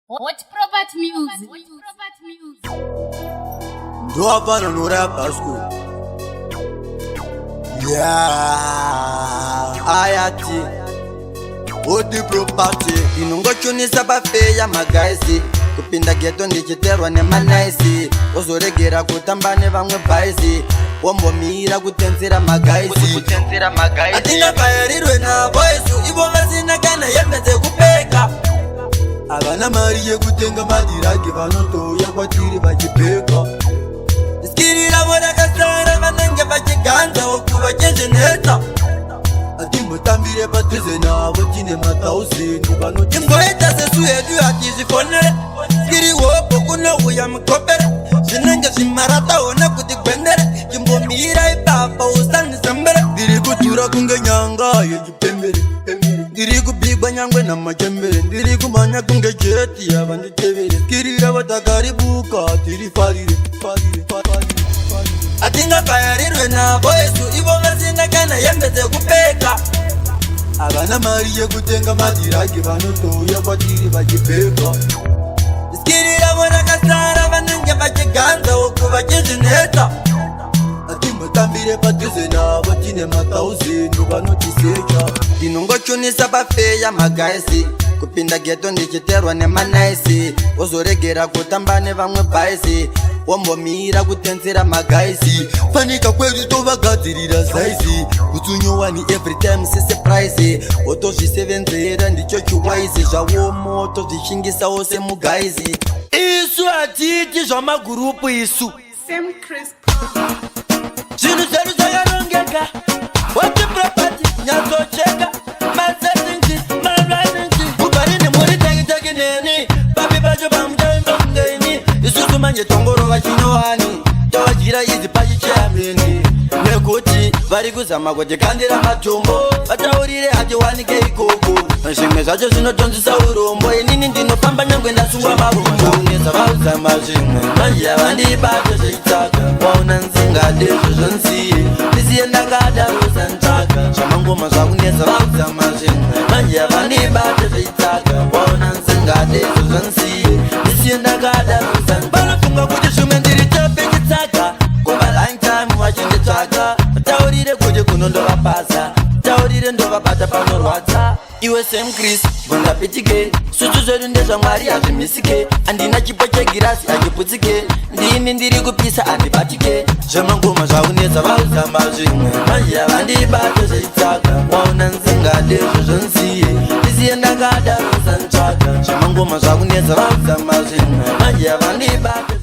What Prophet Music? Do I find no rap school? Yeah, ayati. What the property? Inungo chuni sabafe ya magaisi. Kupinda geto ndichiterwa ne manaisi. Ozoregera kutambane vamwe baisi. Wombo mira kutenzera magaisi. Atinga bayarirwe na boys. Ibo mazina kana yemeze kupeka. Abana mariye kutenga madirage banotoya kwatiri bajipeka. Iskirira bora kasara banenge bajiganza okubagenze neta. Ati mutambire bateze nabo kine matausendi banoti ngoeta sesuye du akizifone. Skiri wopo kuno uya mkopere. Zinenge zimarata ona kudikwendere. Jimbo mira ipapa usani sembere. Diri kutura kunge nyanga yejipembere. Diri kubigwa nyangwe na majembere. Diri kumanya kunge jeti ya banditebere. Skirira watakaribuka tiri farire. Atinga bayarirwe na boyesu. Ibo mazina kana yembeze kupeka. Abana mariye kutenga madirage banotoya kwatiri bajipeka. Iskirira bora kasara banenge bajiganza okubagenze neta. Ati mutambire bateze nabo kine matausendi banotiseja. Inungo chuni sabafe ya magaisi. Kupinda geto ndichiterwa ne manaisi. Ozoregera kutambane vamwe baisi. Wombo mira kutenzera magaisi. Fanika kweli tovagadirira saizi. Kutunyowani every time se surprise. Otozvisevenzera ndicho chiwaisi. Zvawomo otozvishingisa ose mugaizi. Isu atiti zvamagurupu isu Sam Chris. zvinhu zvedu zvakarongeka. What property nyatsocheka. Masetingi maraningi ubarini muri tagi neni. Papi pacho pamuchaimbangaini. Isusu manje tongorova chinyowani. Tawajira izi pachichameni. Nekuti vari kuzama kutikandira matombo. Vataurire hachiwanike ikoko. Zvimwe zvacho zvinotonzisa urombo. Inini ndinofamba nyangwe ndasungwa mavombo. Uneza vauzama zvimwe manje havandibate zveitsaka. Waona nzingadezvo zvonsiye ndisiye ndakadaro santsaka. Zvamangoma zvakunetsa vauzama zvimwe manje havandibate zveitsaka. Waona nzingadezvo zvonsiye ndisiye ndakadaro santsaka. Vanofunga kuti zvimwe ndiri tope chitsaka. Kova long time vachinditsvaka. Taurire kuti kunondovapasa. Taurire ndovabata panorwadza. Iwe Sam Chris gondapitike. Sutu zvedu ndezvaMwari hazvimisike. Handina chipo chegirasi hachiputsike. Ndini ndiri kupisa handibatike. Zvemangoma zvaunetsa vauzamba zvimwe manje havandibate zveitsaka. Waona nzingadezvo zvonsiye ndisiye ndakadaro santsvaka. Zvemangoma zvakunetsa vauzamba zvimwe manje havandibate.